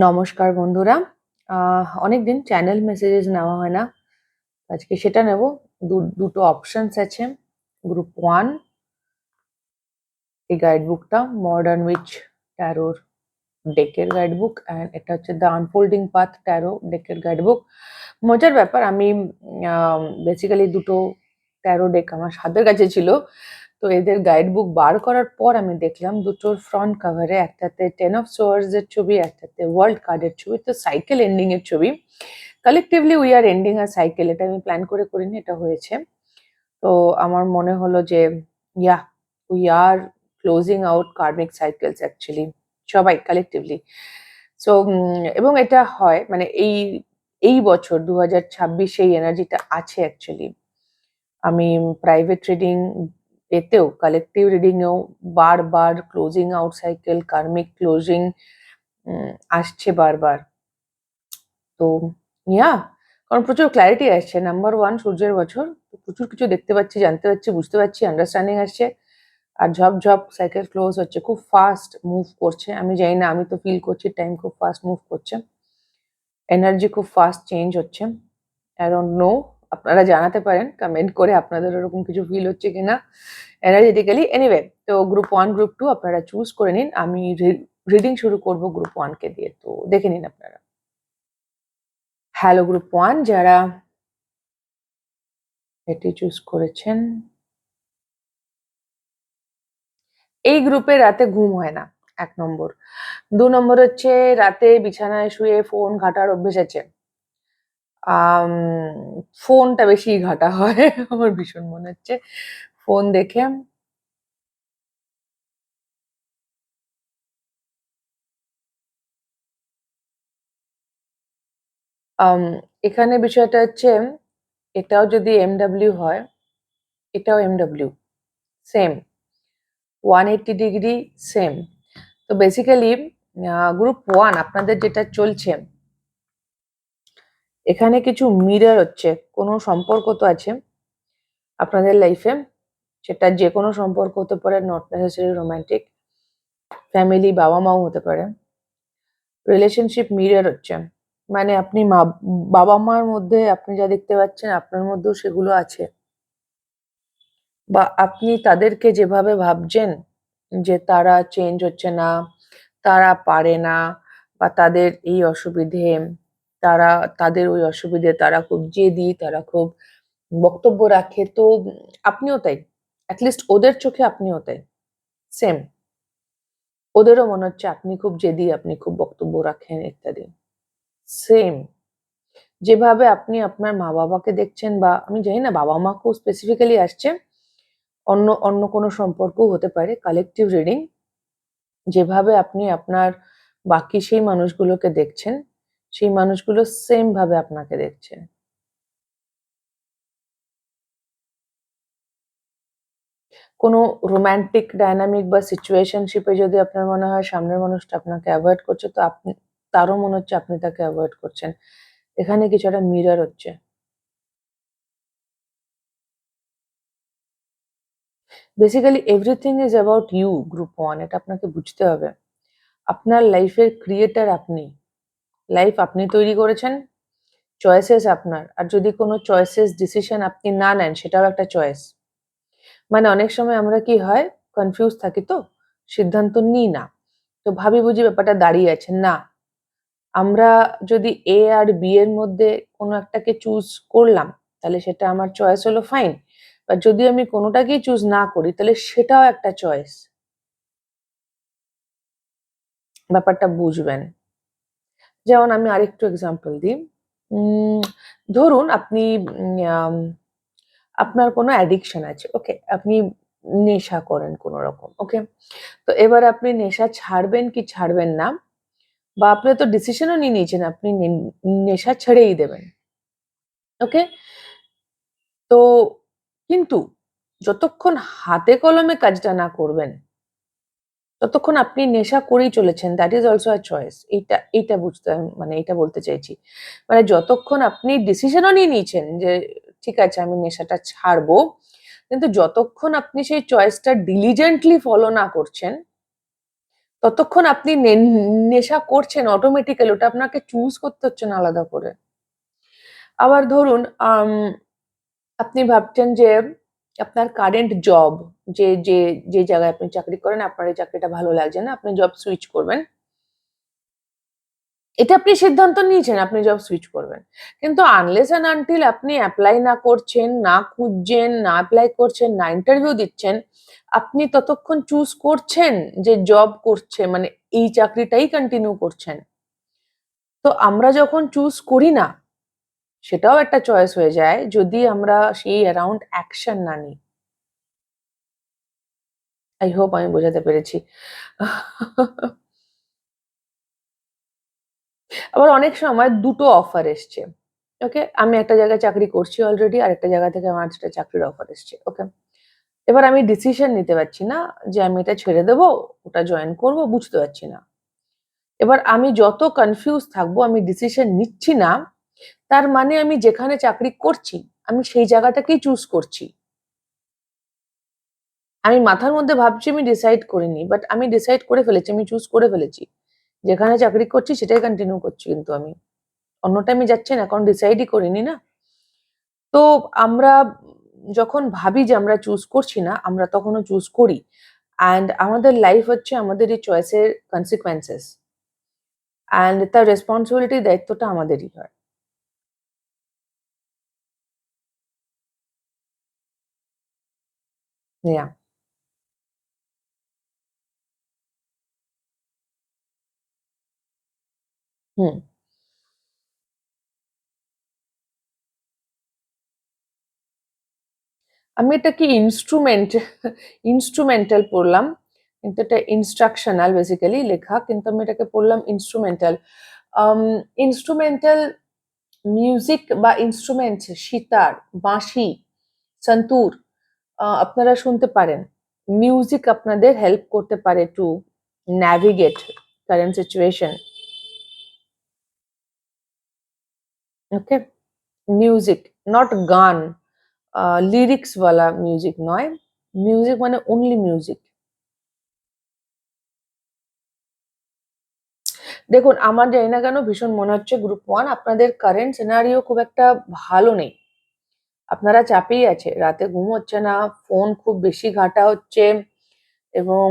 নমস্কার বন্ধুরা। অনেকদিন চ্যানেল মেসেজেস নেওয়া হয় না। আজকে সেটা নেব। দুটো অপশনস আছে। গ্রুপ 1 এই গাইড বুকটা মডার্ন উইচ ট্যারোর ডেকের গাইড বুক অ্যান্ড এটা হচ্ছে দ্য আনফোল্ডিং পাথ ট্যারো ডেকের গাইড বুক। মজার ব্যাপার আমি বেসিক্যালি দুটো ট্যারো ডেক আমার হাতের কাছে ছিল। তো এদের গাইড বুক বার করার পর আমি দেখলাম দুটোর ফ্রন্ট কভারে একটাতে 10 অফ সোয়ার্ডস এর ছবি, একটাতে ওয়ার্ল্ড কার্ডের ছবি, তো সাইকেল এন্ডিং এর ছবি। Collectively we are ending a cycle, এটা আমি প্ল্যান করে করিনি, এটা হয়েছে। তো আমার মনে হলো যে yeah we are closing out karmic cycles actually, সবাই কালেকটিভলি। সো এবং এটা হয় মানে এই বছর 2026 এই এনার্জিটা আছে অ্যাকচুয়ালি। আমি প্রাইভেট রিডিং এতেও কালেকটিভ রিডিং এও বারবার ক্লোজিং আউট সাইকেল, কার্মিক ক্লোজিং আসছে বারবার। তো ইয়া কারণ প্রচুর ক্লারিটি আসছে। নাম্বার 1 সূর্যের বছর। প্রচুর কিছু দেখতে পাচ্ছি, জানতে পারছি, বুঝতে পারছি, আন্ডারস্ট্যান্ডিং আসছে। আর ঝপ সাইকেল ক্লোজ হচ্ছে। খুব ফাস্ট মুভ করছে। আমি জানি না, আমি তো ফিল করছি টাইম খুব ফাস্ট মুভ করছে। এনার্জি খুব ফাস্ট চেঞ্জ হচ্ছে। আই ডোন্ট নো, আপনারা জানাতে পারেন কমেন্ট করে আপনাদের ওরকম কিছু ফিল হচ্ছে কিনা এনার্জেটিক্যালি। এনিওয়ে, তো গ্রুপ 1 গ্রুপ 2 আপনারা চুজ করে নিন। আমি রিডিং শুরু করব গ্রুপ 1 কে দিয়ে। তো দেখে নিন আপনারা। হ্যালো গ্রুপ 1 যারা এটি চুজ করেছেন, এই গ্রুপে রাতে ঘুম হয় না, 1 নম্বর। 2 নম্বর হচ্ছে রাতে বিছানায় শুয়ে ফোন ঘাটার অভ্যেস আছে। আম ফোনটা বেশি ঘাটা হয় আমার ভীষণ মনে হচ্ছে। ফোন দেখে আম এখানে বিষয়টা হচ্ছে, এটাও যদি MW হয়, এটাও MW, সেম 180 ডিগ্রি সেম। তো বেসিক্যালি গ্রুপ 1 আপনাদের যেটা চলছে, এখানে কিছু মিরর হচ্ছে। কোনো সম্পর্ক তো আছে আপনাদের লাইফে, সেটা যে কোনো সম্পর্ক হতে পারে, নট নেসেসারি রোমান্টিক, ফ্যামিলি, বাবা মাও হতে পারে। রিলেশনশিপ মিরর হচ্ছে, মানে আপনি বাবা মার মধ্যে আপনি যা দেখতে পাচ্ছেন আপনার মধ্যেও সেগুলো আছে, বা আপনি তাদেরকে যেভাবে ভাবছেন যে তারা চেঞ্জ হচ্ছে না, তারা পারে না, বা তাদের এই অসুবিধে, তারা তাদের ওই অসুবিধে, তারা খুব জেদি, তারা খুব বক্তব্য রাখে, তো আপনিও তাই। অ্যাটলিস্ট ওদের চোখে আপনিও তাই, সেম। ওদেরও মনে হচ্ছে আপনি খুব জেদি, আপনি খুব বক্তব্য রাখেন ইত্যাদি, সেম। যেভাবে আপনি আপনার মা বাবাকে দেখছেন, বা আমি জানি না বাবা মাকেও স্পেসিফিক্যালি আসছে, অন্য অন্য কোনো সম্পর্কও হতে পারে, কালেকটিভ রিডিং। যেভাবে আপনি আপনার বাকি সেই মানুষগুলোকে দেখছেন, সেই মানুষগুলো সেম ভাবে আপনাকে দেখছে। কোনো রোমান্টিক ডায়নামিক বা সিচুয়েশনশিপে যদি আপনার মনে হয় সামনের মানুষটা আপনাকে অ্যাভয়েড করছে, তো আপনি, তারও মনে হচ্ছে আপনি তাকে অ্যাভয়েড করছেন। এখানে কিছু একটা মিরর হচ্ছে। Basically everything is about you group 1, এটা আপনাকে বুঝতে হবে। আপনার লাইফের ক্রিয়েটার আপনি। লাইফ আপনি তৈরি করেছেন, চয়েসেস আপনার। আর যদি কোনো চয়েসেস ডিসিশন আপনি না নেন, সেটাও একটা চয়েস। মানে অনেক সময় আমরা কি হয়, কনফিউজ থাকি, তো সিদ্ধান্ত নিই না। তো ভাবি বুঝি ব্যাপারটা দাঁড়িয়ে আছে। না, আমরা যদি A আর B এর মধ্যে কোনো একটাকে চুজ করলাম, তাহলে সেটা আমার চয়েস হলো, ফাইন। বা যদি আমি কোনোটাকেই চুজ না করি, তাহলে সেটাও একটা চয়েস। ব্যাপারটা বুঝবেন। যেমন আমি আরেকটু এক্সাম্পল দিই। উম ধরুন আপনি আম আপনার কোনো অ্যাডিকশন আছে, ওকে? আপনি নেশা করেন কোনো রকম, ওকে? তো এবার আপনি নেশা ছাড়বেন কি ছাড়বেন না, বা আপনি তো ডিসিশনও নিয়ে নিয়েছেন আপনি নেশা ছেড়েই দেবেন, ওকে? তো কিন্তু যতক্ষণ হাতে কলমে কাজটা না করবেন, ততক্ষণ আপনি নেশা করেই চলেছেন। That is also a choice. এইটা বুঝতে, মানে এইটা বলতে চাইছি। মানে যতক্ষণ আপনি ডিসিশনও নিয়ে নিয়েছেন যে ঠিক আছে আমি নেশাটা ছাড়বো, কিন্তু যতক্ষণ আপনি সেই চয়েসটা ডিলিজেন্টলি ফলো না করছেন, ততক্ষণ আপনি নেশা করছেন অটোমেটিক্যালি, ওটা আপনাকে চুজ করতে হচ্ছে না আলাদা করে। আবার ধরুন আপনি ভাবছেন যে আপনার কারেন্ট জব, যে জায়গায় আপনি চাকরি করেন আপনার এই চাকরিটা ভালো লাগছে না, আপনি জব সুইচ করবেন। এটা আপনি সিদ্ধান্ত নিয়েছেন আপনি জব সুইচ করবেন। কিন্তু আনলেস অ্যান্ড আনটিল আপনি এপ্লাই না করছেন, না খুঁজছেন, না এপ্লাই করছেন, না ইন্টারভিউ দিচ্ছেন, আপনি ততক্ষণ চুজ করছেন যে জব করছে মানে এই চাকরিটাই কন্টিনিউ করছেন। তো আমরা যখন চুজ করি না, সেটাও একটা চয়েস হয়ে যায় যদি আমরা সেই অ্যারাউন্ড অ্যাকশন না নিই। আই হোপ আমি বোঝাতে পেরেছি। আবার অনেক সময় দুটো অফার এসছে। ওকে? আমি একটা জায়গায় চাকরি করছি অলরেডি, আরেকটা জায়গা থেকে আমার একটা চাকরির অফার এসছে। ওকে? এবার আমি ডিসিশন নিতে পারছি না যে আমি এটা ছেড়ে দেবো, ওটা জয়েন করব, বুঝতে পারছি না। এবার আমি যত কনফিউজ থাকবো, আমি ডিসিশন নিচ্ছি না, তার মানে আমি যেখানে চাকরি করছি, আমি সেই জায়গাটাকেই চুজ করছি। আমি মাথার মধ্যে ভাবছি আমি ডিসাইড করিনি, বাট আমি ডিসাইড করে ফেলেছি, আমি চুজ করে ফেলেছি। যেখানে চাকরি করছি সেটাই কন্টিনিউ করছি কিন্তু আমি। অন্যটা আমি যাচ্ছি না, কারণ ডিসাইডই করিনি না। তো আমরা যখন ভাবি যে আমরা চুজ করছি না, আমরা তখনও চুজ করি। অ্যান্ড আমাদের লাইফ হচ্ছে আমাদের এই চয়েসের কনসিকুয়েন্সেস। অ্যান্ড তার রেসপন্সিবিলিটি, দায়িত্বটা আমাদেরই হয়। ইয়া। হুম। আমি এটাকে ইন্সট্রুমেন্টাল পড়লাম। কিন্তু এটা ইনস্ট্রাকশনাল বেসিক্যালি লেখা। কিন্তু আমি এটাকে পড়লাম ইন্সট্রুমেন্টাল। আম ইন্সট্রুমেন্টাল মিউজিক বা ইন্সট্রুমেন্টস, সিতার, বাঁশি, সন্তুর আপনারা শুনতে পারেন। মিউজিক আপনাদের হেল্প করতে পারে to navigate current situation. Okay? Music, not গান, লিরিক্স ওয়ালা মিউজিক নয়। মিউজিক মানে অনলি মিউজিক। দেখুন আমার জানি না কেন ভীষণ মনে হচ্ছে গ্রুপ 1 আপনাদের কারেন্ট সিনারিও খুব একটা ভালো নেই। আপনারা চাপেই আছে। রাতে ঘুম হচ্ছে না, ফোন খুব বেশি ঘাঁটা হচ্ছে এবং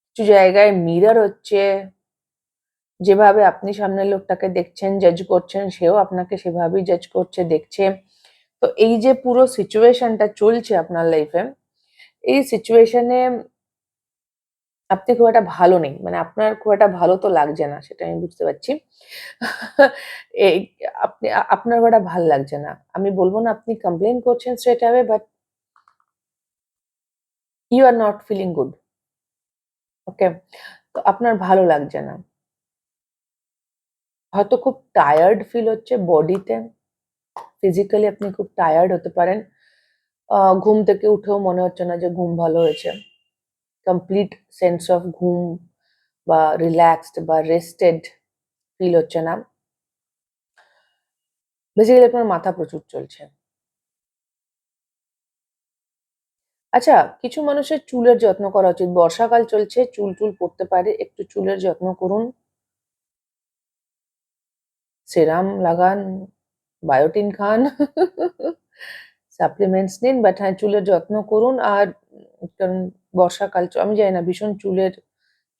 কিছু জায়গায় মিরর হচ্ছে। যেভাবে আপনি সামনের লোকটাকে দেখছেন, জাজ করছেন, সেও আপনাকে সেভাবেই জাজ করছে, দেখছে। তো এই যে পুরো সিচুয়েশনটা চলছে আপনার লাইফে, এই সিচুয়েশনে আপনি খুব একটা ভালো নেই। মানে আপনার খুব একটা ভালো তো লাগছে না, সেটা আমি বুঝতে পারছি। এই আপনার খুব একটা ভাল লাগছে না। আমি বলব না আপনি কমপ্লেইন করছেন straight away, but you are not feeling good. Okay? তো আপনার ভালো লাগছে না। হয়তো খুব টায়ার্ড ফিল হচ্ছে বডিতে। ফিজিক্যালি আপনি খুব টায়ার্ড হতে পারেন। ঘুম থেকে উঠেও মনে হচ্ছে না যে ঘুম ভালো হয়েছে। কমপ্লিট সেন্স অফ ঘুম বা রিল্যাক্সড বা রেস্টেড ফিল হচ্ছে না। বেসিক্যালি আপনার মাথা প্রচুর চলছে। আচ্ছা, কিছু মানুষের চুলের যত্ন করা উচিত। বর্ষাকাল চলছে, চুল পড়তে পারে। একটু চুলের যত্ন করুন। সেরাম লাগান, বায়োটিন খান, সাপ্লিমেন্টস নিন। বাট হ্যাঁ, চুলের যত্ন করুন। আর কারণ বর্ষাকাল আমি জানি না ভীষণ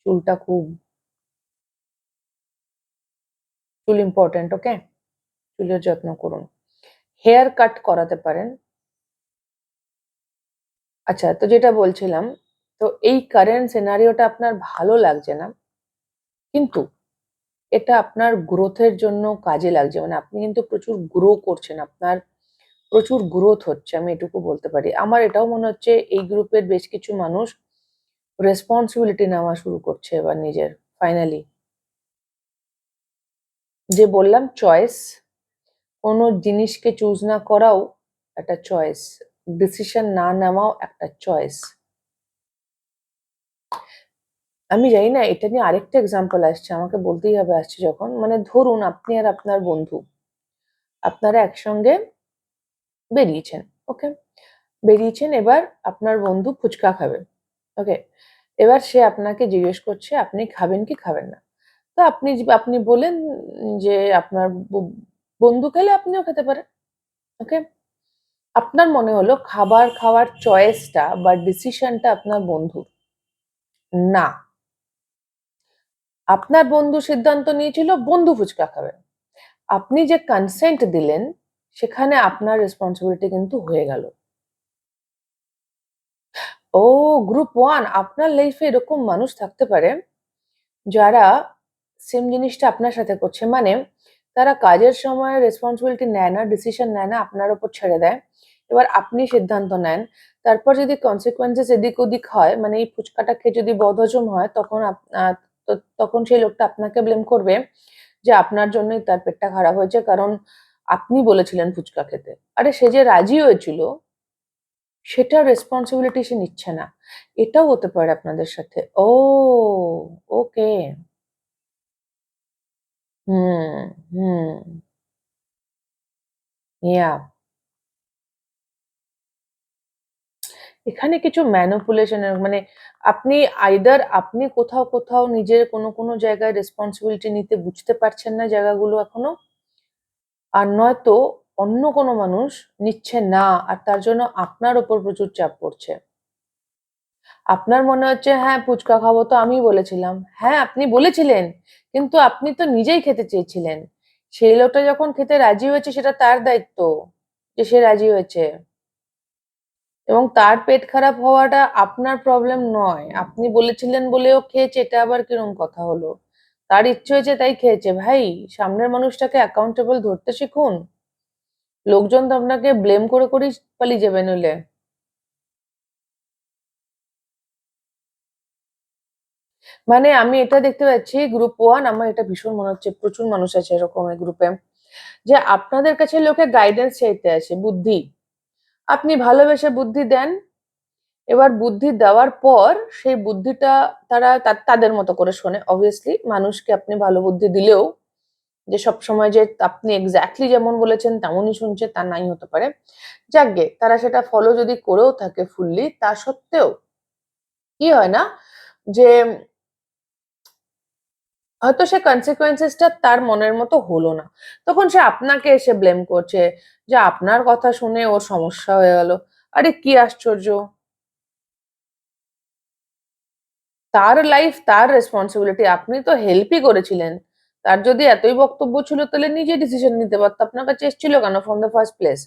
চুলটা খুব চুল ইম্পোর্টেন্ট, ওকে? চুলের যত্ন করুন। হেয়ার কাট করাতে পারেন। আচ্ছা, তো যেটা বলছিলাম, তো এই কারেন্ট সিনারিওটা আপনার ভালো লাগছে না। কিন্তু এটা আপনার গ্রোথের জন্য কাজে লাগছে। মানে আপনি কিন্তু প্রচুর গ্রো করছেন। আপনার প্রচুর গ্রোথ হচ্ছে, আমি এটুকু বলতে পারি। আমার এটাও মনে হচ্ছে এই গ্রুপের বেশ কিছু মানুষ রেসপন্সিবিলিটি নেওয়া শুরু করছে এবার নিজের, ফাইনালি। যে বললাম চয়েস, কোনো জিনিসকে চুজ না করাও একটা চয়েস। ডিসিশন না নেওয়াও একটা চয়েস। আমি জানি না এটা নিয়ে আরেকটা এক্সাম্পল আসছে, আমাকে বলতেই হবে আসছে যখন। মানে ধরুন আপনি আর আপনার বন্ধু, আপনারা একসঙ্গে বেরিয়েছেন, ওকে? বেরিয়েছেন, এবার আপনার বন্ধু ফুচকা খাবে, ওকে? এবার সে আপনাকে জিজ্ঞেস করছে আপনি খাবেন কি খাবেন না। তো আপনি বলেন যে আপনার বন্ধু খেলে আপনিও খেতে পারেন। ওকে? আপনার মনে হলো খাবার খাওয়ার চয়েসটা বা ডিসিশনটা আপনার বন্ধুর। না, আপনার বন্ধু সিদ্ধান্ত নিয়েছিল বন্ধু ফুচকা খাবে। আপনি যে কনসেন্ট দিলেন সেখানে আপনার রেসপন্সিবিলিটি কিন্তু হয়ে গেল। ও গ্রুপ 1 আপনার লাইফে এরকম মানুষ থাকতে পারে যারা সেম জিনিসটা আপনার সাথে করছে। মানে তারা কাজের সময় রেসপন্সিবিলিটি নেয় না, ডিসিশন নেয় না, আপনার উপর ছেড়ে দেয়। এবার আপনি সিদ্ধান্ত নেন। তারপর যদি কনসিকুয়েন্সেস এদিক ওদিক হয়, মানে এই ফুচকাটা খেয়ে যদি বদহজম হয়, তখন তখন সেই লোকটা আপনাকে ব্লেম করবে যে আপনার জন্যই তার পেটটা খারাপ হয়েছে, কারণ আপনি বলেছিলেন ফুচকা খেতে। আরে সে যে রাজি হয়েছিল সেটার রেসপন্সিবিলিটি সে নিচ্ছে না। এটাও হতে পারে আপনাদের সাথে। ও ওকে। হুম, হুম, ইয়া। এখানে কিছু ম্যানিপুলেশন এর মানে আপনি আইদার আপনি কোথাও, কোথাও নিজের কোনো জায়গায় রেসপন্সিবিলিটি নিতে বুঝতে পারছেন না জায়গাগুলো এখনো। আর নয়তো অন্য কোনো মানুষ নিচ্ছে না আর তার জন্য আপনার উপর প্রচুর চাপ পড়ছে। আপনার মনে হচ্ছে হ্যাঁ, ফুচকা খাবো তো আমিই বলেছিলাম। হ্যাঁ, আপনি বলেছিলেন। কিন্তু আপনি তো নিজেই খেতে চেয়েছিলেন। সেই লোকটা যখন খেতে রাজি হয়েছে সেটা তার দায়িত্ব যে সে রাজি হয়েছে। এবং তার পেট খারাপ হওয়াটা আপনার প্রবলেম নয়। আপনি বলেছিলেন বলে ও খেয়েছে, এটা আবার কিরকম কথা হলো? তার ইচ্ছে হয়েছে তাই খেয়েছে। ভাই, সামনের মানুষটাকে অ্যাকাউন্টেবল ধরতে শিখুন। লোকজন তো আপনাকে ব্লেম করে করেই পালিয়ে যাবে নইলে। মানে আমি এটা দেখতে পাচ্ছি গ্রুপ 1, আমার এটা ভীষণ মনে হচ্ছে প্রচুর মানুষ আছে এরকম এই গ্রুপে, যে আপনাদের কাছে লোকে গাইডেন্স চাইতে আসে, বুদ্ধি। আপনি ভালোবেসে বুদ্ধি দেন। এবার বুদ্ধি দেওয়ার পর সেই বুদ্ধিটা তারা তাদের মতো করে শোনে। অবভিয়াসলি মানুষকে আপনি ভালো বুদ্ধি দিলেও যে সবসময় যে আপনি এক্স্যাক্টলি যেমন বলেছেন তেমনই শুনছে তা নাই হতে পারে। যাকগে, তারা সেটা ফলো যদি করেও থাকে ফুললি, তা সত্ত্বেও কি হয় না যে হয়তো সে কনসিকুয়েন্সেসটা তার মনের মতো হলো না। তখন সে আপনাকে এসে ব্লেম করছে যে আপনার কথা শুনে ওর সমস্যা হয়ে গেল। আরে কি আশ্চর্য! তার লাইফ তার রেসপন্সিবিলিটি। আপনি তো হেল্পই করেছিলেন। তার যদি এতই বক্তব্য ছিল তাহলে নিজে ডিসিশন নিতে পারত। আপনার কাছে এসেছিল কেন ফ্রম দ্য ফার্স্ট প্লেস?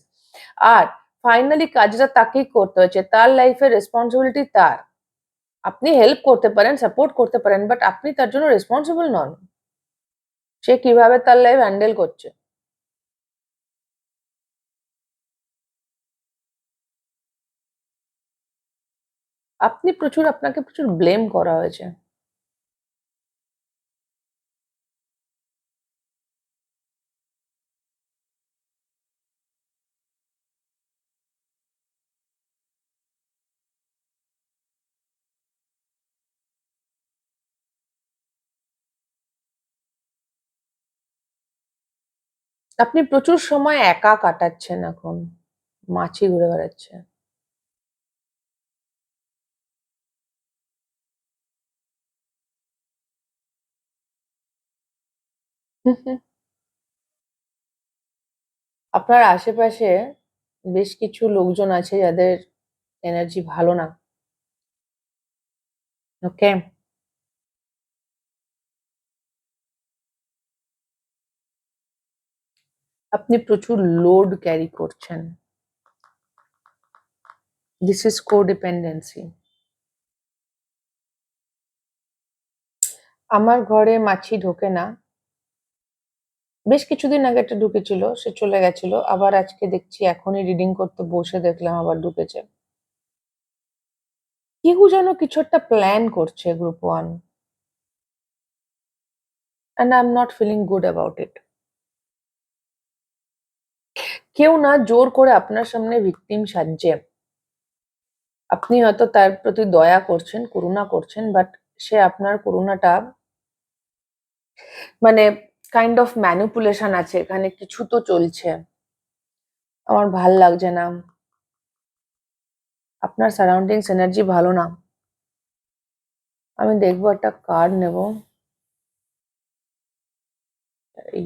আর ফাইনালি কাজটা তাকেই করতে হয়েছে। তার লাইফের রেসপন্সিবিলিটি তার। আপনি হেল্প করতে পারেন, সাপোর্ট করতে পারেন, বাট আপনি তার জন্য রেসপন্সিবল নন। সে কিভাবে তার লাইফ হ্যান্ডেল করছে। আপনাকে প্রচুর ব্লেম করা হয়েছে। আপনি প্রচুর সময় একা কাটাচ্ছেন এখন। মাছি ঘুরে বেড়াচ্ছে। আপনার আশেপাশে বেশ কিছু লোকজন আছে যাদের এনার্জি ভালো না। ওকে? আপনি প্রচুর লোড ক্যারি করছেন। This is codependency. আমার ঘরে মাছি ঢোকে না। বেশ কিছুদিন আগে একটা ঢুকেছিল, সে চলে গেছিল। আবার আজকে দেখছি এখনই রিডিং করতে বসে দেখলাম আবার ঢুকেছে। কেউ যেন কিছু একটা প্ল্যান করছে group 1, and I'm not feeling good about it. কেউ না জোর করে আপনার সামনে ভিকটিম সাজছে। আপনি হয়তো তার প্রতি দয়া করছেন, করুণা করছেন, বাট সে আপনার করুণাটা মানে কাইন্ড অফ ম্যানিপুলেশন আছে এখানে, কিছু তো চলছে। আমার ভাল লাগছে না। আপনার সারাউন্ডিংস এনার্জি ভালো না। আমি দেখবো একটা কার্ড নেব। এই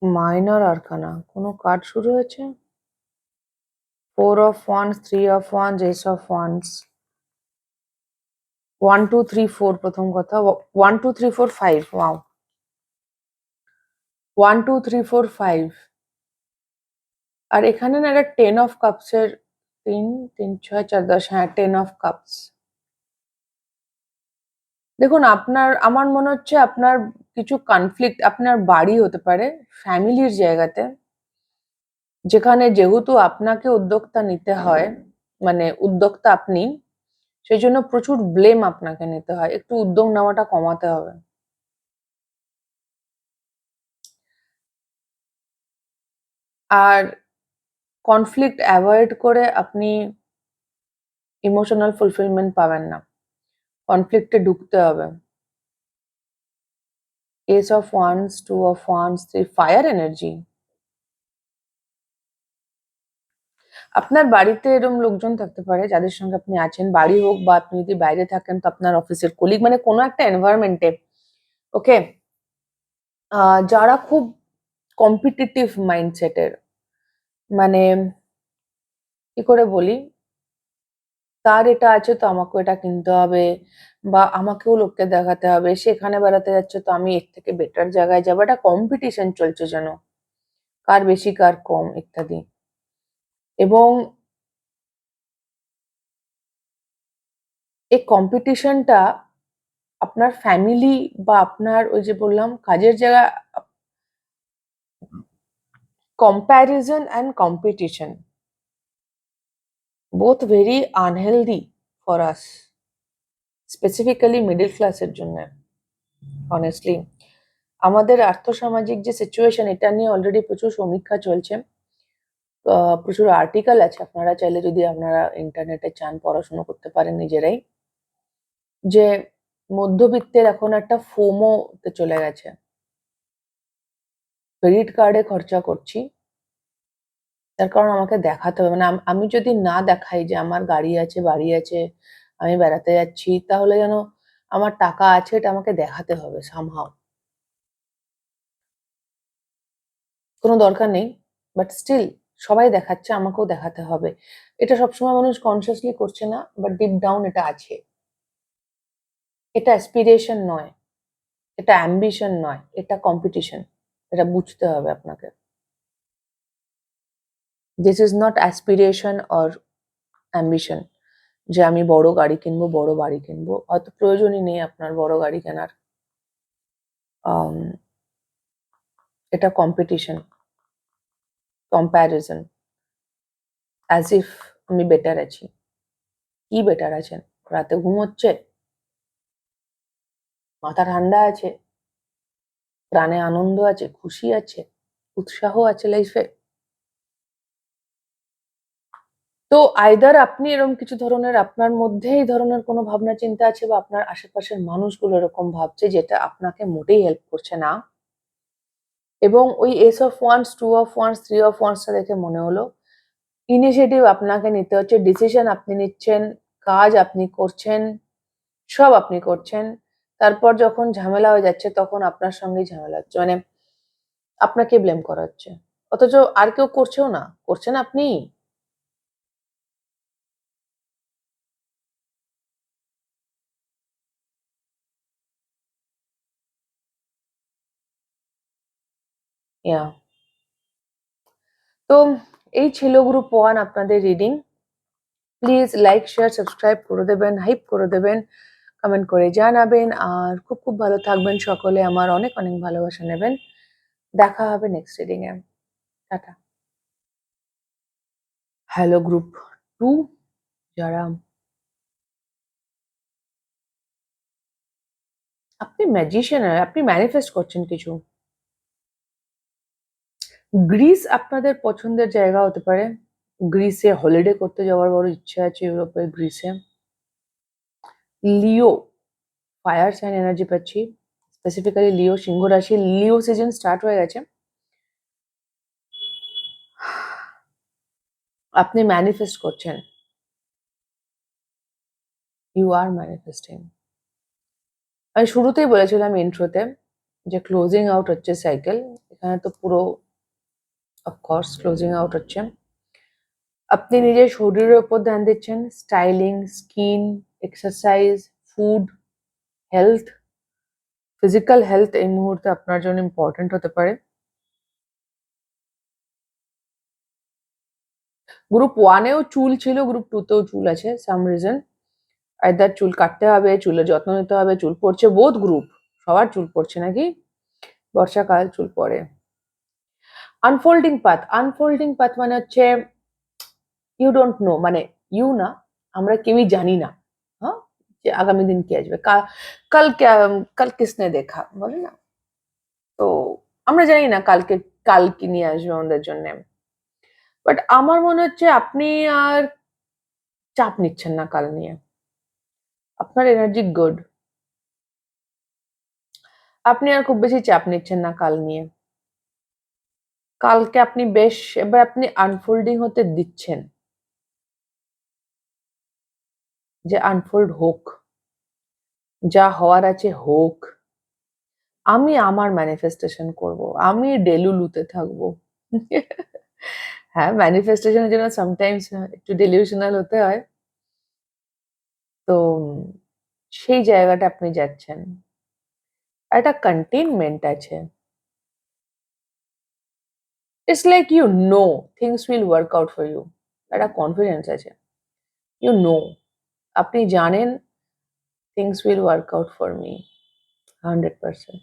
মাইনর আরকানা, কোনো কার্ড শুরু হয়েছে? 4 of wands, 3 of wands, S of once, 1 2 3 4 প্রথম কথা, 1 2 3 4 5, ওয়াও, 1 2 3 4 5। আর এখানে না একটা 10 অফ কাপস এর 3 3 6 4 10, হ্যাঁ 10 অফ কাপস। দেখুন আমার মনে হচ্ছে আপনার কিছু কনফ্লিক্ট আপনার বাড়ি হতে পারে, ফ্যামিলির জায়গাতে, যেখানে যেহেতু আপনাকে উদ্যোক্তা নিতে হয়, মানে উদ্যোক্তা আপনি, সেই জন্য প্রচুর ব্লেম আপনাকে নিতে হয়, একটু উদ্যোগ নেওয়াটা কমাতে হবে। আর কনফ্লিক্ট অ্যাভয়েড করে আপনি ইমোশনাল ফুলফিলমেন্ট পাবেন না, কনফ্লিক্টে ঢুকতে হবে। S of wands, 2 of wands, 3, fire energy. আপনার বাড়িতে এরকম লোকজন থাকতে পারে যাদের সঙ্গে আপনি আছেন, বাড়ি হোক বা আপনি যদি বাইরে থাকেন তো আপনার অফিসের কলিগ, মানে কোনো একটা এনভায়রনমেন্টে, ওকে, যারা খুব কম্পিটিটিভ মাইন্ডসেটের, মানে কি করে বলি, তার এটা আছে তো আমাকেও এটা কিনতে হবে, বা আমাকেও লোককে দেখাতে হবে, সেখানে বেড়াতে যাচ্ছে তো আমি এর থেকে বেটার জায়গায় যাবো, একটা কম্পিটিশন চলছে যেন, কার বেশি কার কম ইত্যাদি। এবং এই কম্পিটিশনটা আপনার ফ্যামিলি বা আপনার ওই যে বললাম কাজের জায়গা, comparison and competition, both very unhealthy for us, specifically middle class এর জন্য। honestly আমাদের আর্থসামাজিক যে সিচুয়েশন, এটা নিয়ে অলরেডি প্রচুর সমীক্ষা চলছে, প্রচুর আর্টিকেল আছে, আপনারা চাইলে যদি আপনারা ইন্টারনেটে চান পড়াশোনা করতে পারেন নিজেরাই, যে মধ্যবিত্তের এখন একটা ফোমো তে চলে গেছে, ক্রেডিট কার্ডে খরচা করছি, তার কারণ আমাকে দেখাতে হবে, মানে আমি যদি না দেখাই যে আমার গাড়ি আছে, বাড়ি আছে, আমি বেড়াতে যাচ্ছি, তাহলে যেন আমার টাকা আছে এটা আমাকে দেখাতে হবে সামহাও। কোনো দরকার নেই, বাট স্টিল সবাই দেখাচ্ছে, আমাকেও দেখাতে হবে। এটা সবসময় মানুষ কনসিয়াসলি করছে না, বাট ডিপ ডাউন এটা আছে। এটা অ্যাসপিরেশন নয়, এটা অ্যাম্বিশন নয়, এটা কম্পিটিশন। এটা বুঝতে হবে আপনাকে। This is not aspiration or ambition যে আমি বড় গাড়ি কিনবো, বড় বাড়ি কিনবো, হয়তো প্রয়োজনই নেই আপনার বড় গাড়ি কেনার। এটা কম্পিটিশন, কম্প্যারিজন, অ্যাজ ইফ আমি বেটার আছি। কি বেটার আছেন? রাতে ঘুম হচ্ছে, মাথা ঠান্ডা আছে, প্রাণে আনন্দ আছে, খুশি আছে, উৎসাহ আছে লাইফে। তো আইদার আপনি এরকম কিছু ধরনের, আপনার মধ্যে এই ধরনের কোনো ভাবনা চিন্তা আছে, বা আপনার আশেপাশের মানুষগুলো এরকম ভাবছে, যেটা আপনাকে মোটেই হেল্প করছে না। এবং ওই ace of wands, 2 of wands, 3 of ওয়ান্সটা দেখে মনে হলো ইনিশিয়েটিভ আপনাকে নিতে হচ্ছে, ডিসিশন আপনি নিচ্ছেন, কাজ আপনি করছেন, সব আপনি করছেন। তারপর যখন ঝামেলা হয়ে যাচ্ছে তখন আপনার সঙ্গেই ঝামেলা হচ্ছে, মানে আপনাকে ব্লেম করা হচ্ছে, অথচ আর কেউ করছেও না, করছেন আপনি। ইয়া, তো এই ছিল গ্রুপ 1 আপনাদের reading. Please like, share, subscribe করে দেবেন, হাইপ করে দেবেন, কমেন্ট করে জানাবেন, আর খুব খুব ভালো থাকবেন সকলে, আমার অনেক অনেক ভালোবাসা নেবেন। দেখা হবে next reading a. Tata. Hello group 2, যারা আপনি ম্যাজিশিয়ান, আপনি ম্যানিফেস্ট করছেন কিছু, গ্রিস আপনাদের পছন্দের জায়গা হতে পারে, গ্রিসে হলিডে করতে যাওয়ার বড় ইচ্ছা আছে, ইউরোপের গ্রিসে। লিও ফায়ার সাইন এনার্জি পাচ্ছি, স্পেসিফিক্যালি লিও, সিংহ রাশি। লিও সিজন স্টার্ট হয়ে গেছে। আপনি ম্যানিফেস্ট করছেন, ইউ আর ম্যানিফেস্টিং। আমি শুরুতেই বলেছিলাম ইন্ট্রোতে যে ক্লোজিং আউট হচ্ছে সাইকেল, এখানে তো পুরো অফকোর্স ক্লোজিং আউট হচ্ছে। আপনি নিজের শরীরের উপর ধ্যান দিচ্ছেন, styling, skin, exercise, food, health, physical health এই মুহূর্তে আপনার জন্য ইম্পর্টেন্ট হতে পারে। গ্রুপ 1-এও চুল ছিল, গ্রুপ 2-তেও চুল আছে, সাম রিজন। আইদার চুল কাটতে হবে, চুলের যত্ন নিতে হবে, চুল পড়ছে, বোথ গ্রুপ, সবার চুল পড়ছে নাকি? বর্ষাকাল চুল পড়ে। আনফোল্ডিং পাথ মানে হচ্ছে ইউ ডোন্ট নো, মানে ইউ না, আমরা কেউই জানি না, হ্যাঁ, যে আগামী দিন কি আসবে, কাল কাল কিসনে দেখা বলে না, তো আমরা জানি না কাল কি নিয়ে আসবে আমাদের জন্য। বাট আমার মনে হচ্ছে আপনি আর চাপ নিচ্ছেন না কাল নিয়ে, আপনার এনার্জি গুড, আপনি আর খুব বেশি চাপ নিচ্ছেন না কাল নিয়ে। কালকে আপনি বেশ, এবার আপনি আনফোল্ডিং হতে দিচ্ছেন, যে আনফোল্ড হোক, যা হওয়ার আছে হোক। আমি আমার ম্যানিফেস্টেশন করব, আমি ডেলুলুতে থাকবো। হ্যাঁ, ম্যানিফেস্টেশনের জন্য সামটাইমস একটু ডেলিউশনাল হতে হয়, তো সেই জায়গাটা আপনি যাচ্ছেন, একটা কন্টেইনমেন্ট আছে। It's like you know things will work out for you, একটা কনফিডেন্স আছে, ইউ নো, আপনি জানেন things will work out for me 100%।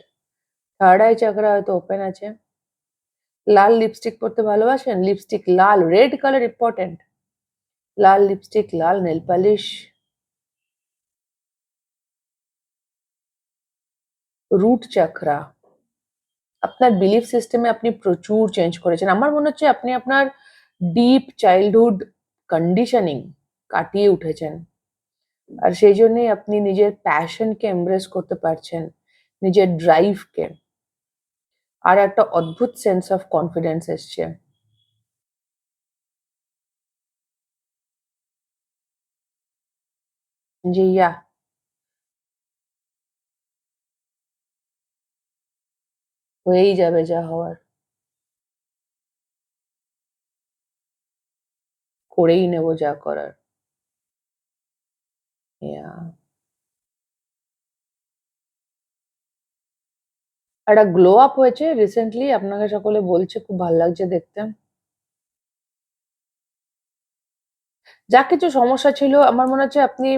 Third eye chakra হয়তো ওপেন আছে। লাল লিপস্টিক পরতে ভালোবাসেন? লিপস্টিক লাল, রেড কালার ইম্পর্টেন্ট। লাল লিপস্টিক, লাল নেল পালিশ। রুট চাকরা, আপনার বিলিফ সিস্টেমে আপনি প্রচুর চেঞ্জ করেছেন। আমার মনে হচ্ছে আপনি আপনার ডিপ চাইল্ডহুড কন্ডিশনিং কাটিয়ে উঠেছেন, আর সেই জন্যই আপনি নিজের প্যাশনকে এমব্রেস করতে পারছেন, নিজের ড্রাইভকে, আর একটা অদ্ভুত সেন্স অফ কনফিডেন্স এসছে। যে ইয়া, হয়েই যাবে যা হওয়ার, করেই নেব যা করার। ইয়া, একটা গ্লো আপ হয়েছে রিসেন্টলি, আপনাকে সকলে বলছে খুব ভালো লাগছে দেখতে। যা কিছু সমস্যা ছিল আমার মনে হচ্ছে আপনি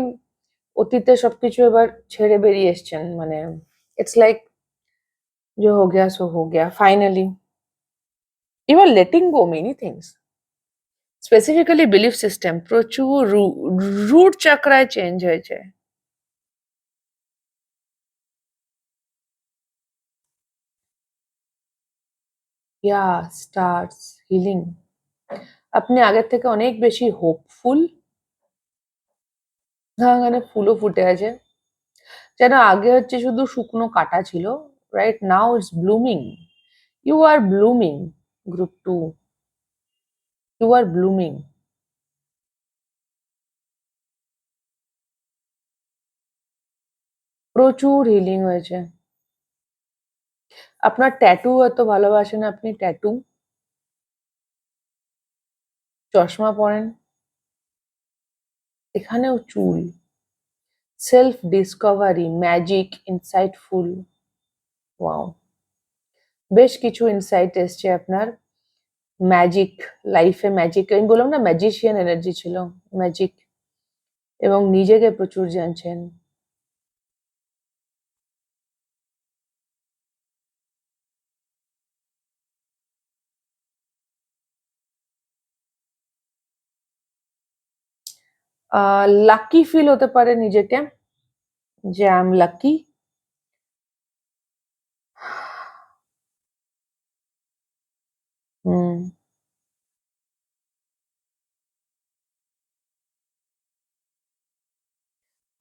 অতীতে সবকিছু এবার ছেড়ে বেরিয়ে এসছেন, মানে ইটস লাইক जो हो गया सो हो गया finally, you are letting go many things, specifically belief system প্রচুর রুট চাকরায় চেঞ্জ হয়েছে। ইয়া, স্টার্স হিলিং, আপনি আগের থেকে অনেক বেশি হোপফুল। এখানে ফুলও ফুটে আছে, যেন আগে হচ্ছে শুধু শুকনো কাটা ছিল, right now it's blooming, you are blooming. Group 2, you are blooming. প্রচুর হিলিং হয়েছে। আপনার ট্যাটু এত ভালোবাসেন আপনি, ট্যাটু, চশমা পরেন, এখানেও চুল, self Discovery, magic, insightful, wow, বেশ কিছু ইনসাইট এসছে আপনার। ম্যাজিক, লাইফে ম্যাজিক, আমি বললাম না ম্যাজিশিয়ান এনার্জি ছিল, ম্যাজিক, এবং নিজেকে প্রচুর জানছেন। লাকি ফিল হতে পারে নিজেকে, যে আই এম লাকি। হুম,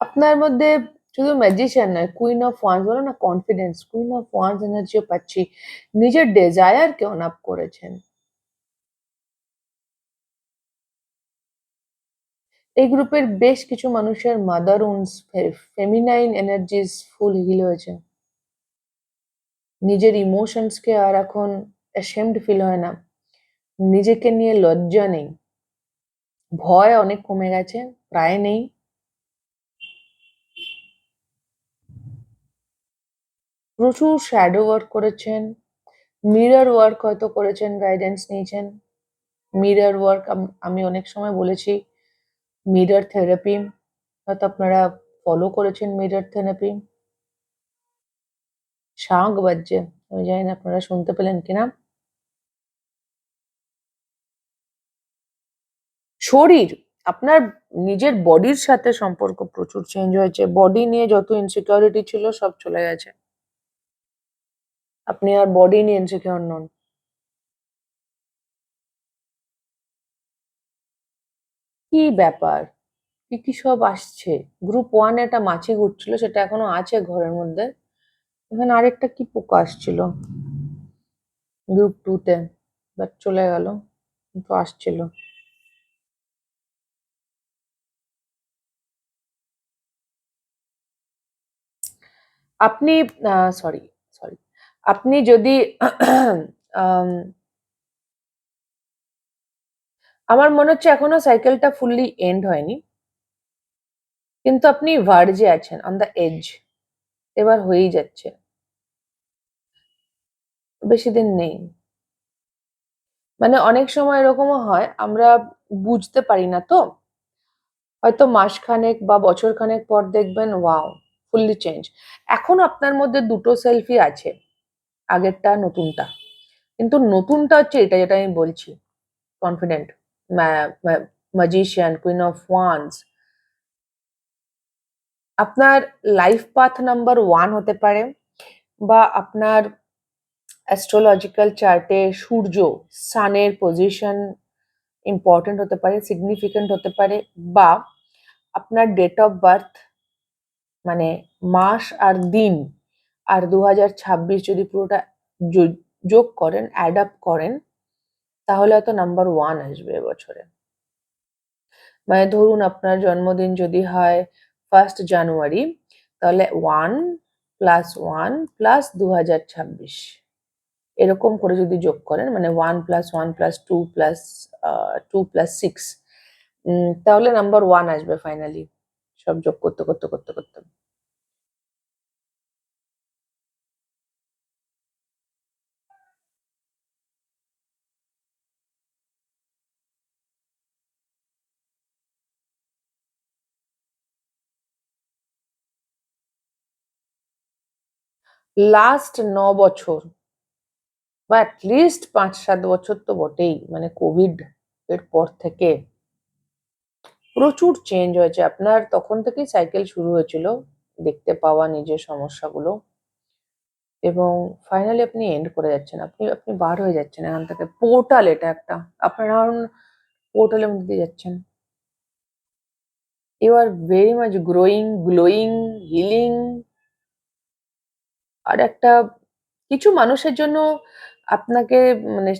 আপনার মধ্যে শুধু ম্যাজিশিয়ান নয়, কুইন অফ ওয়ান্স বলো না, কনফিডেন্স, কুইন অফ ওয়ান্স এনার্জিও পাচ্ছি। নিজের ডেজায়ার কে অন আপ করেছেন। এই গ্রুপের বেশ কিছু মানুষের মাদার উন্স, ফেমিনাইন এনার্জিস ফুল হিল হয়েছে। নিজের ইমোশনস কে আর এখন অ্যাশেমড ফিল হয় না, নিজেকে নিয়ে লজ্জা নেই, ভয় অনেক কমে গেছে, প্রায় নেই। প্রচুর শ্যাডো ওয়ার্ক করেছেন, মিরর ওয়ার্ক হয়তো করেছেন, গাইডেন্স নিয়েছেন। মিরর ওয়ার্ক আমি অনেক সময় বলেছি, মিরর থেরাপি হয়তো আপনারা ফলো করেছেন। মিরর থেরাপি, শাঁখ বাজছে, আমি জানি না আপনারা শুনতে পেলেন কিনা। শরীর, আপনার নিজের বডির সাথে সম্পর্ক প্রচুর চেঞ্জ হয়েছে। বডি নিয়ে যত ইনসিকিউরিটি ছিল সব চলে গেছে, আপনি আর বডি নিয়ে ইনসিকিউর নন। কি ব্যাপার, কি কি সব আসছে। গ্রুপ ওয়ান একটা মাছি ঘুরছিল, সেটা এখনো আছে ঘরের মধ্যে। এখানে আরেকটা কি পোকা আসছিল গ্রুপ টু তে, বাট চলে গেল, কিন্তু আসছিল। আপনি, সরি সরি, আপনি যদি আম, আমার মনে হচ্ছে এখনো সাইকেলটা ফুললি এন্ড হয়নি, কিন্তু আপনি ভার্জে আছেন, অন দ্য এজ, এবার হয়েই যাচ্ছে। বেশি দিন নেই। মানে অনেক সময় এরকমও হয়, আমরা বুঝতে পারি না তো, হয়তো মাসখানেক বা বছরখানেক পর দেখবেন ওয়াও, ফুললি চেঞ্জ। এখন আপনার মধ্যে দুটো সেলফি আছে, আগেরটা নতুনটা, কিন্তু নতুনটা হচ্ছে এটা যেটা আমি বলছি, confident, magician, queen of wands. আপনার লাইফ পাথ নাম্বার ওয়ান হতে পারে, বা আপনার অ্যাস্ট্রোলজিক্যাল চার্টে সূর্য, সানের পজিশন ইম্পর্টেন্ট হতে পারে, সিগনিফিকেন্ট হতে পারে, বা আপনার ডেট অফ বার্থ, মানে মাস আর দিন আর 2026 যদি পুরোটা যোগ করেন, অ্যাড আপ করেন, তাহলে হয়তো নাম্বার ওয়ান আসবে এবছরে। মানে ধরুন আপনার জন্মদিন যদি হয় 1 জানুয়ারি, তাহলে 1+1+2026, এরকম করে যদি যোগ করেন, মানে 1+1+2+2+6, তাহলে নাম্বার ওয়ান আসবে ফাইনালি, সব যোগ করতে করতে করতে করতে। লাস্ট 9 বছর বা অ্যাটলিস্ট 5-7 বছর তো বটেই, মানে কোভিড এর পর থেকে প্রচুর চেঞ্জ হয়েছে আপনার। তখন থেকেই সাইকেল শুরু হয়েছিল, দেখতে পাওয়া নিজের সমস্যাগুলো, এবং ফাইনালি আপনি এন্ড করে যাচ্ছেন, আপনি আপনি বার হয়ে যাচ্ছেন এখান থেকে। পোর্টাল এটা একটা, আপনার পোর্টালের মধ্যে দিয়ে যাচ্ছেন। You are very much growing, glowing, healing. আর একটা, কিছু মানুষের জন্য আপনাকে, মানে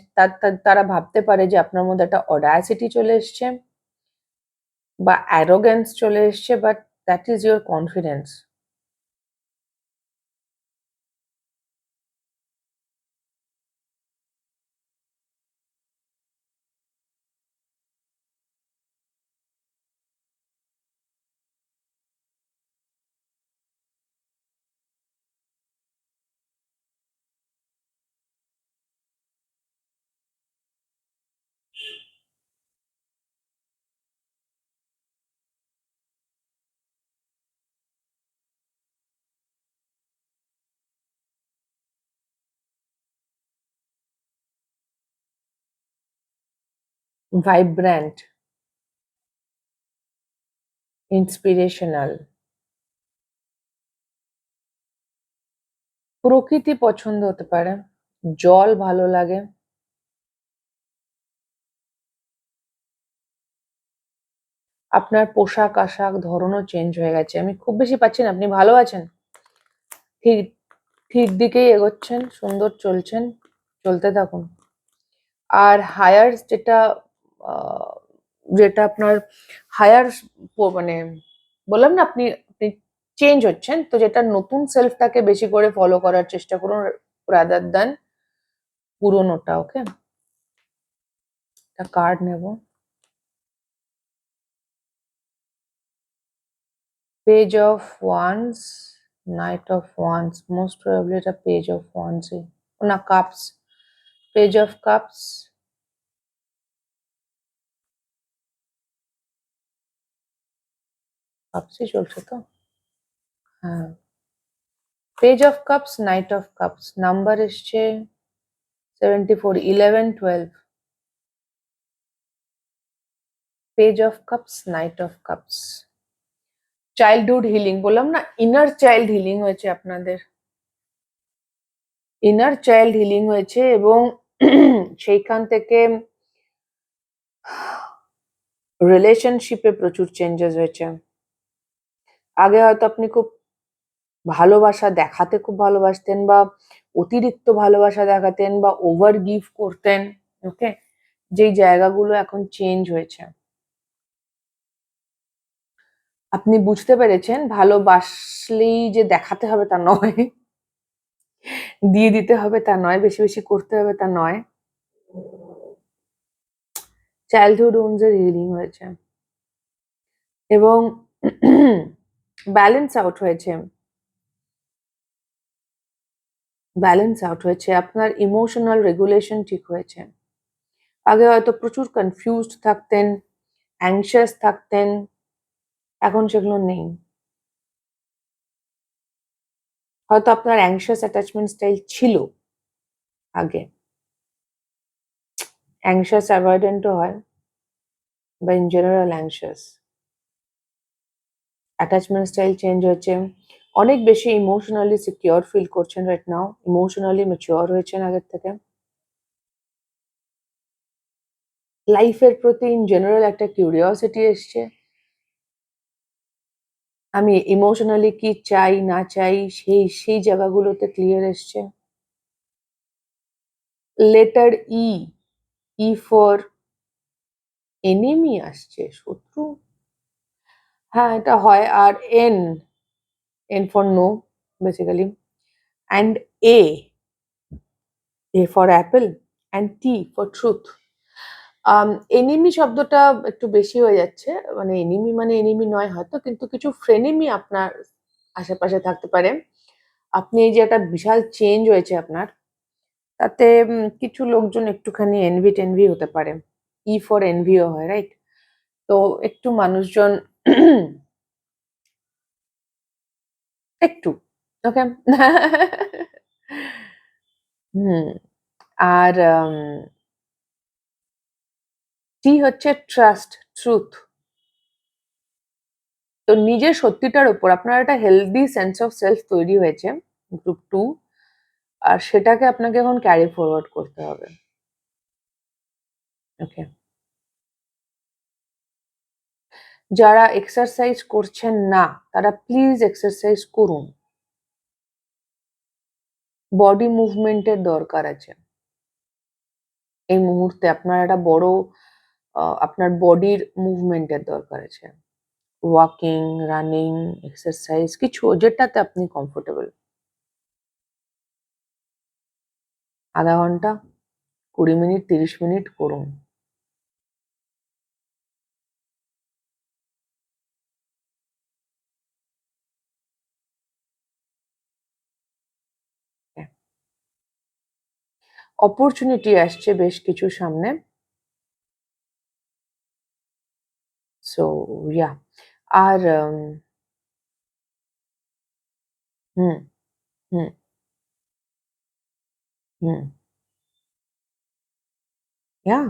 তারা ভাবতে পারে যে আপনার মধ্যে একটা অডাসিটি চলে এসছে বা অ্যারোগ্যান্স চলে এসছে, but that is your confidence. Vibrant, inspirational. প্রকৃতি পছন্দ হতে পারে, জল ভালো লাগে, আপনার পোশাক আশাক ধরনও চেঞ্জ হয়ে গেছে, আমি খুব বেশি পাচ্ছি না। আপনি ভালো আছেন, ঠিক ঠিক দিকেই এগোচ্ছেন, সুন্দর চলছেন, চলতে থাকুন। আর হায়ার আহ, যেটা আপনার হায়ার মানে বললাম না, আপনি আপনি চেঞ্জ হচ্ছেন, তো যেটা নতুন সেলফটাকে বেশি করে ফলো করার চেষ্টা করুন রাদার দ্যান পুরোনোটা। ওকে, একটা কার্ড নেব। Page of wands, night of wands, most probably এটা পেজ অফ ওয়ান্স, না কাপস, পেজ অফ কাপস, কাপসই চলছে তো, হ্যাঁ। Page of cups, night of cups, number এসছে 74, 11, 12। Page of cups, night of cups, childhood healing, বললাম না, inner child healing হয়েছে আপনাদের, ইনার চাইল্ড হিলিং হয়েছে, এবং সেইখান থেকে রিলেশনশিপে প্রচুর চেঞ্জেস হয়েছে। আগে হয়তো আপনি খুব ভালোবাসা দেখাতে খুব ভালোবাসতেন, বা অতিরিক্ত ভালোবাসা দেখাতেন, বা ওভার গিভ করতেন। ওকে, যেই জায়গাগুলো এখন চেঞ্জ হয়েছে, আপনি বুঝতে পেরেছেন ভালোবাসলেই যে দেখাতে হবে তা নয়, দিয়ে দিতে হবে তা নয়, বেশি বেশি করতে হবে তা নয়। চাইল্ডহুড উন্ডস এর হিলিং হয়েছে, এবং ব্যালেন্স আউট হয়েছে, ব্যালেন্স আউট হয়েছে, আপনার ইমোশনাল রেগুলেশন ঠিক হয়েছে। আগে হয়তো প্রচুর কনফিউজড থাকতেন, অ্যাংশিয়াস থাকতেন, এখন সেগুলো নেই। হয়তো আপনার অ্যাংশিয়াস অ্যাটাচমেন্ট স্টাইল ছিল আগে, অ্যাংশিয়াস অ্যাভয়েডেন্টও হয়, বা in general anxious. Attachment style change হয়েছে, অনেক বেশি ইমোশনালি সিকিউর ফিল করছেন রাইট নাও, ইমোশনালি ম্যাচিওর হয়েছেন আগের থেকে। লাইফের প্রতি ইন জেনারেল একটা কিউরিওসিটি এসছে, আমি ইমোশনালি কি চাই না চাই, সেই সেই জায়গাগুলোতে ক্লিয়ার এসছে। Letter E, E for enemy আসছে, শত্রু, হ্যাঁ এটা হয়। আর N, N for no basically, and A, A for apple, and T for truth. Enemy শব্দটা একটু বেশি হয়ে যাচ্ছে, মানে এনিমি মানে এনিমি নয় হয়তো, কিন্তু কিছু ফ্রেনেমি আপনার আশেপাশে থাকতে পারে। আপনি এই যে একটা বিশাল চেঞ্জ হয়েছে আপনার, তাতে কিছু লোকজন একটুখানি এনভি টেনভি হতে পারে। ই ফর এনভিও হয়, রাইট? তো একটু মানুষজন একটু, ওকে। হুম। আর টি হচ্ছে ট্রাস্ট, ট্রুথ। তো নিজের সত্যিটার উপর আপনার একটা হেলদি সেন্স অফ সেলফ তৈরি হয়েছে, গ্রুপ 2, আর সেটাকে আপনাকে এখন ক্যারি ফরওয়ার্ড করতে হবে। ওকে, যারা এক্সারসাইজ করছেন না তারা প্লিজ এক্সারসাইজ করুন, বডি মুভমেন্টের দরকার আছে এই মুহূর্তে। আপনার একটা বড় আপনার বডির মুভমেন্টের দরকার আছে, ওয়াকিং, রানিং, এক্সারসাইজ, কিছু যেটাতে আপনি কমফোর্টেবল। আধা ঘন্টা, 20 মিনিট, 30 মিনিট করুন। অপরচুনিটি আসছে বেশ কিছু সামনে, সো ইয়া। আর হুম, হুম, হুম, ইয়া।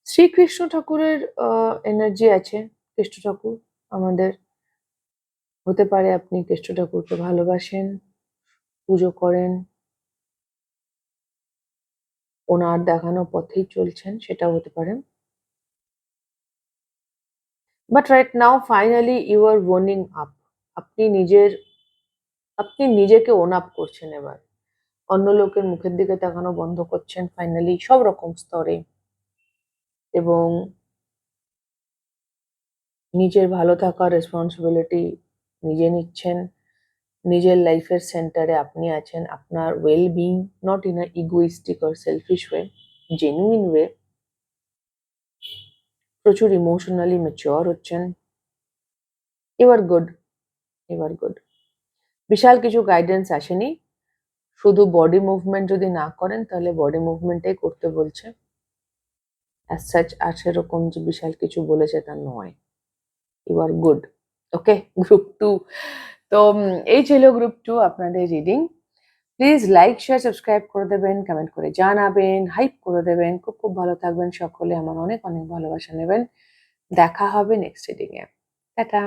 শ্রীকৃষ্ণ ঠাকুরের এনার্জি আছে। কৃষ্ণ ঠাকুর আমাদের, হতে পারে আপনি কৃষ্ণ ঠাকুরকে ভালোবাসেন, পুজো করেন, ওনার দেখানো পথেই চলছেন, সেটাও হতে পারে। But right now finally you are owning up. আপনি আপনি নিজেকে ওন আপ করছেন এবার। অন্য লোকের মুখের দিকে তাকানো বন্ধ করছেন ফাইনালি সব রকম স্তরে, এবং নিজের ভালো থাকার রেসপন্সিবিলিটি নিজে নিচ্ছেন। নিজের লাইফের সেন্টারে আপনি আছেন, আপনার well being, not in a egoistic or selfish way, genuine way. প্রচুর ইমোশনালি ম্যাচিওর হচ্ছেন। এবার গুড, এবার গুড। বিশাল কিছু গাইডেন্স আসেনি, শুধু বডি মুভমেন্ট যদি না করেন তাহলে বডি মুভমেন্টটাই করতে বলছে। অ্যাজ সাচ আর সেরকম যে বিশাল কিছু বলেছে তা নয়। You are good. Okay, group 2। তো এই ছিল গ্রুপ 2 আপনাদের reading. Please like, share, subscribe করে দেবেন, কমেন্ট করে জানাবেন, হাইপ করে দেবেন। খুব খুব ভালো থাকবেন সকলে, আমার অনেক অনেক ভালোবাসা নেবেন। দেখা হবে নেক্সট রিডিং এ। টাটা।